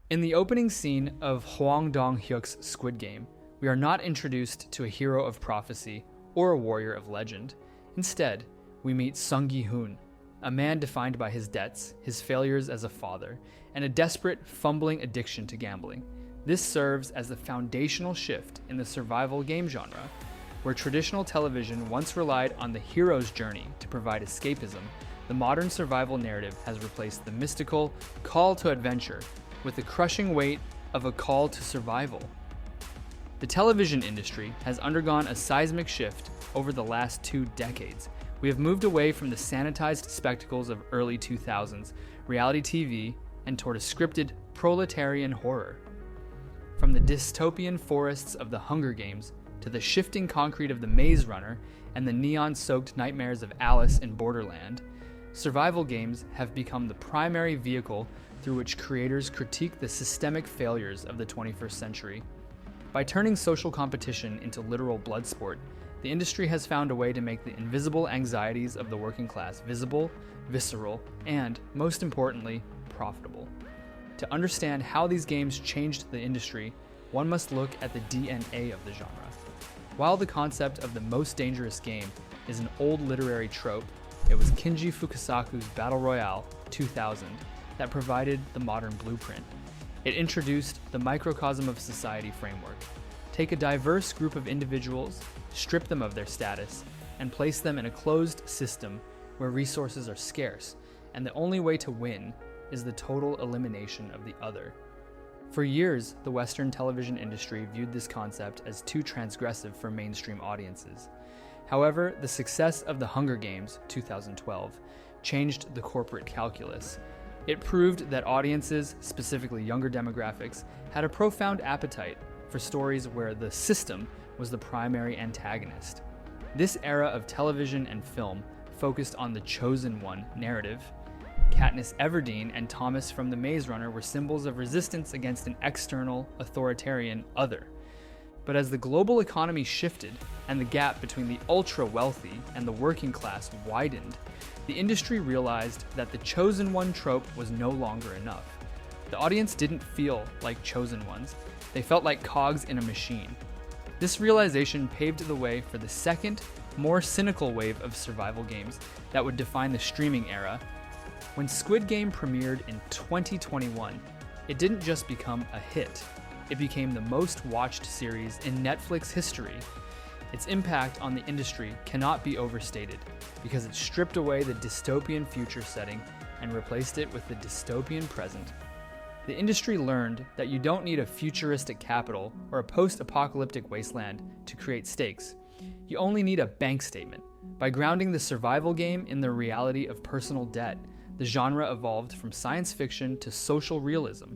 In the opening scene of Hwang Dong-hyuk's Squid Game, we are not introduced to a hero of prophecy or a warrior of legend. Instead, we meet Sung Gi-hoon, a man defined by his debts, his failures as a father, and a desperate, fumbling addiction to gambling. This serves as the foundational shift in the survival game genre, where traditional television once relied on the hero's journey to provide escapism. The modern survival narrative has replaced the mystical call to adventure with the crushing weight of a call to survival. The television industry has undergone a seismic shift over the last 2 decades. We have moved away from the sanitized spectacles of early 2000s reality TV and toward a scripted proletarian horror. From the dystopian forests of the Hunger Games to the shifting concrete of the Maze Runner and the neon-soaked nightmares of Alice in Borderland, survival games have become the primary vehicle through which creators critique the systemic failures of the 21st century. By turning social competition into literal blood sport, the industry has found a way to make the invisible anxieties of the working class visible, visceral, and, most importantly, profitable. To understand how these games changed the industry, one must look at the DNA of the genre. While the concept of the most dangerous game is an old literary trope, it was Kinji Fukasaku's Battle Royale 2000 that provided the modern blueprint. It introduced the microcosm of society framework. Take a diverse group of individuals, strip them of their status, and place them in a closed system where resources are scarce, and the only way to win is the total elimination of the other. For years, the Western television industry viewed this concept as too transgressive for mainstream audiences. However, the success of The Hunger Games 2012 changed the corporate calculus. It proved that audiences, specifically younger demographics, had a profound appetite for stories where the system was the primary antagonist. This era of television and film focused on the chosen one narrative. Katniss Everdeen and Thomas from The Maze Runner were symbols of resistance against an external, authoritarian other. But as the global economy shifted and the gap between the ultra-wealthy and the working class widened, the industry realized that the chosen one trope was no longer enough. The audience didn't feel like chosen ones. They felt like cogs in a machine. This realization paved the way for the second, more cynical wave of survival games that would define the streaming era. When Squid Game premiered in 2021, it didn't just become a hit. It became the most watched series in Netflix history. Its impact on the industry cannot be overstated because it stripped away the dystopian future setting and replaced it with the dystopian present. The industry learned that you don't need a futuristic capital or a post-apocalyptic wasteland to create stakes. You only need a bank statement. By grounding the survival game in the reality of personal debt, the genre evolved from science fiction to social realism.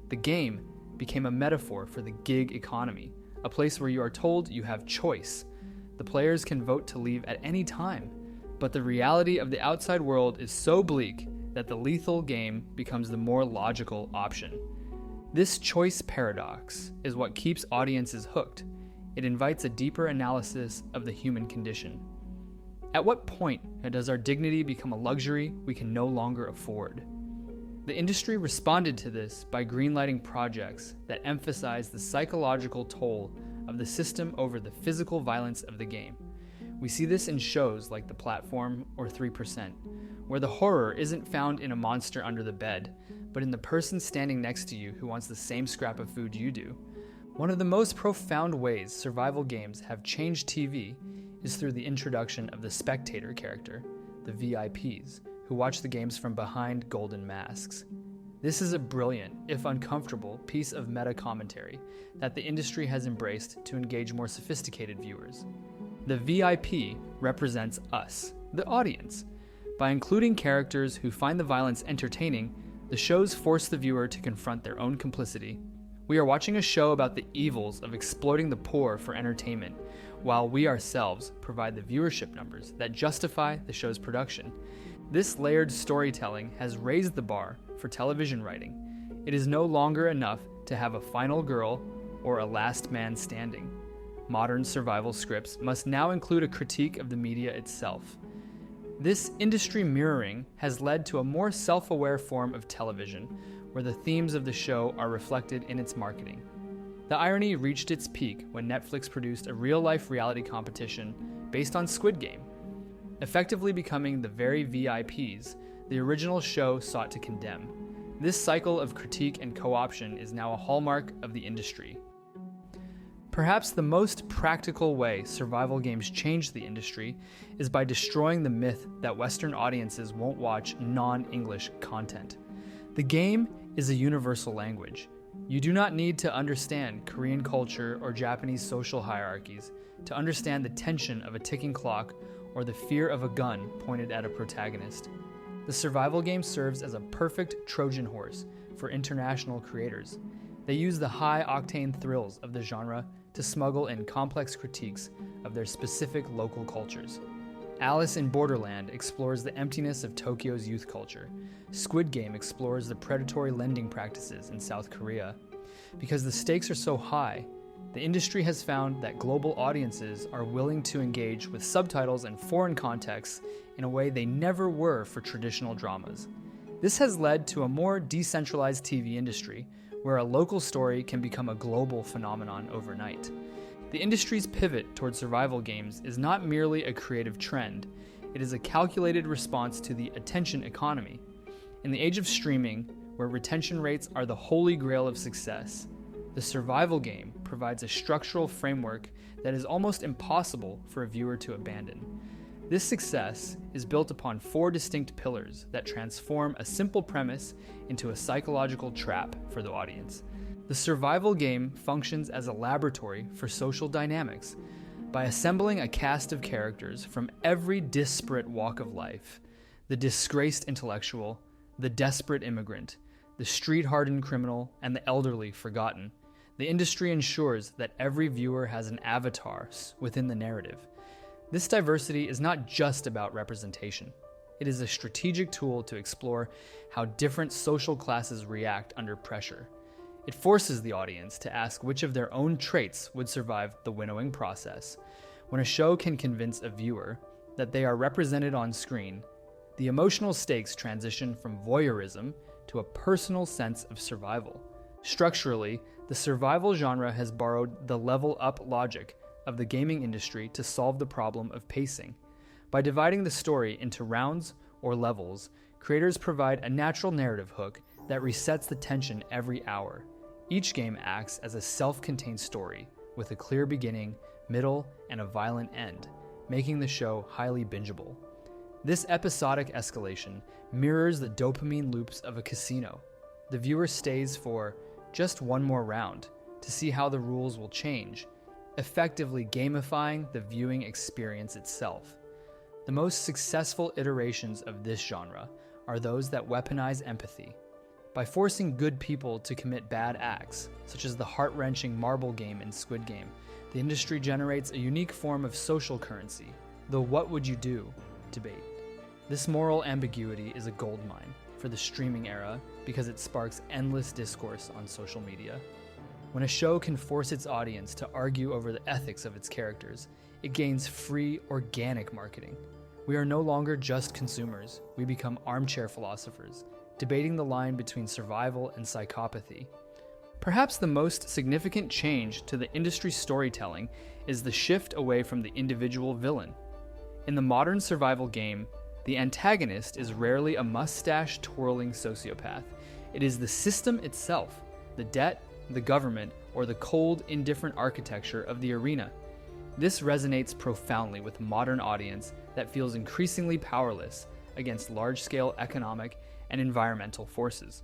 The game became a metaphor for the gig economy, a place where you are told you have choice. The players can vote to leave at any time, but the reality of the outside world is so bleak that the lethal game becomes the more logical option. This choice paradox is what keeps audiences hooked. It invites a deeper analysis of the human condition. At what point does our dignity become a luxury we can no longer afford? The industry responded to this by greenlighting projects that emphasize the psychological toll of the system over the physical violence of the game. We see this in shows like The Platform or 3%, where the horror isn't found in a monster under the bed, but in the person standing next to you who wants the same scrap of food you do. One of the most profound ways survival games have changed TV is through the introduction of the spectator character, the VIPs, who watch the games from behind golden masks. This is a brilliant, if uncomfortable, piece of meta-commentary that the industry has embraced to engage more sophisticated viewers. The VIP represents us, the audience. By including characters who find the violence entertaining, the shows force the viewer to confront their own complicity. We are watching a show about the evils of exploiting the poor for entertainment, while we ourselves provide the viewership numbers that justify the show's production. This layered storytelling has raised the bar for television writing. It is no longer enough to have a final girl or a last man standing. Modern survival scripts must now include a critique of the media itself. This industry mirroring has led to a more self-aware form of television, where the themes of the show are reflected in its marketing. The irony reached its peak when Netflix produced a real-life reality competition based on Squid Game. Effectively becoming the very VIPs the original show sought to condemn. This cycle of critique and co-option is now a hallmark of the industry. Perhaps the most practical way survival games change the industry is by destroying the myth that Western audiences won't watch non-English content. The game is a universal language. You do not need to understand Korean culture or Japanese social hierarchies to understand the tension of a ticking clock or the fear of a gun pointed at a protagonist. The survival game serves as a perfect Trojan horse for international creators. They use the high-octane thrills of the genre to smuggle in complex critiques of their specific local cultures. Alice in Borderland explores the emptiness of Tokyo's youth culture. Squid Game explores the predatory lending practices in South Korea. Because the stakes are so high, the industry has found that global audiences are willing to engage with subtitles and foreign contexts in a way they never were for traditional dramas. This has led to a more decentralized TV industry, where a local story can become a global phenomenon overnight. The industry's pivot toward survival games is not merely a creative trend, it is a calculated response to the attention economy. In the age of streaming, where retention rates are the holy grail of success, the survival game provides a structural framework that is almost impossible for a viewer to abandon. This success is built upon 4 distinct pillars that transform a simple premise into a psychological trap for the audience. The survival game functions as a laboratory for social dynamics. By assembling a cast of characters from every disparate walk of life, the disgraced intellectual, the desperate immigrant, the street-hardened criminal, and the elderly forgotten, the industry ensures that every viewer has an avatar within the narrative. This diversity is not just about representation. It is a strategic tool to explore how different social classes react under pressure. It forces the audience to ask which of their own traits would survive the winnowing process. When a show can convince a viewer that they are represented on screen, the emotional stakes transition from voyeurism to a personal sense of survival. Structurally, the survival genre has borrowed the level-up logic of the gaming industry to solve the problem of pacing. By dividing the story into rounds or levels, creators provide a natural narrative hook that resets the tension every hour. Each game acts as a self-contained story with a clear beginning, middle, and a violent end, making the show highly bingeable. This episodic escalation mirrors the dopamine loops of a casino. The viewer stays for just one more round to see how the rules will change, effectively gamifying the viewing experience itself. The most successful iterations of this genre are those that weaponize empathy. By forcing good people to commit bad acts, such as the heart-wrenching marble game in Squid Game, the industry generates a unique form of social currency, the "what would you do" debate. This moral ambiguity is a goldmine for the streaming era because it sparks endless discourse on social media. When a show can force its audience to argue over the ethics of its characters, it gains free, organic marketing. We are no longer just consumers, we become armchair philosophers, debating the line between survival and psychopathy. Perhaps the most significant change to the industry's storytelling is the shift away from the individual villain. In the modern survival game, the antagonist is rarely a mustache-twirling sociopath. It is the system itself, the debt, the government, or the cold, indifferent architecture of the arena. This resonates profoundly with a modern audience that feels increasingly powerless against large-scale economic and environmental forces.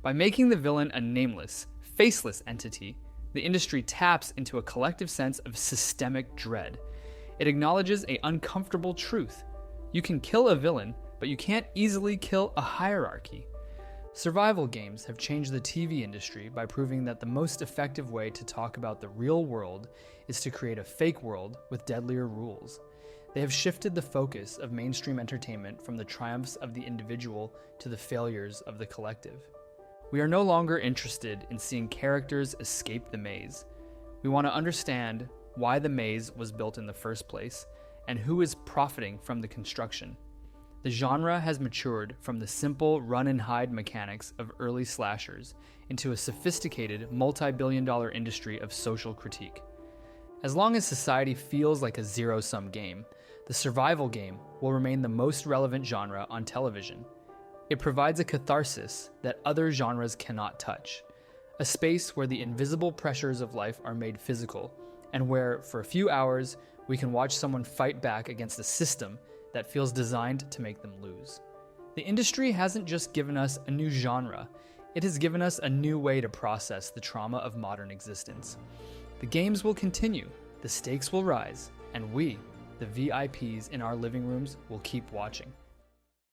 By making the villain a nameless, faceless entity, the industry taps into a collective sense of systemic dread. It acknowledges an uncomfortable truth. You can kill a villain, but you can't easily kill a hierarchy. Survival games have changed the TV industry by proving that the most effective way to talk about the real world is to create a fake world with deadlier rules. They have shifted the focus of mainstream entertainment from the triumphs of the individual to the failures of the collective. We are no longer interested in seeing characters escape the maze. We want to understand why the maze was built in the first place and who is profiting from the construction. The genre has matured from the simple run-and-hide mechanics of early slashers into a sophisticated, multi-billion-dollar industry of social critique. As long as society feels like a zero-sum game, the survival game will remain the most relevant genre on television. It provides a catharsis that other genres cannot touch, a space where the invisible pressures of life are made physical, and where, for a few hours, we can watch someone fight back against a system that feels designed to make them lose. The industry hasn't just given us a new genre, it has given us a new way to process the trauma of modern existence. The games will continue, the stakes will rise, and we, the VIPs in our living rooms, will keep watching.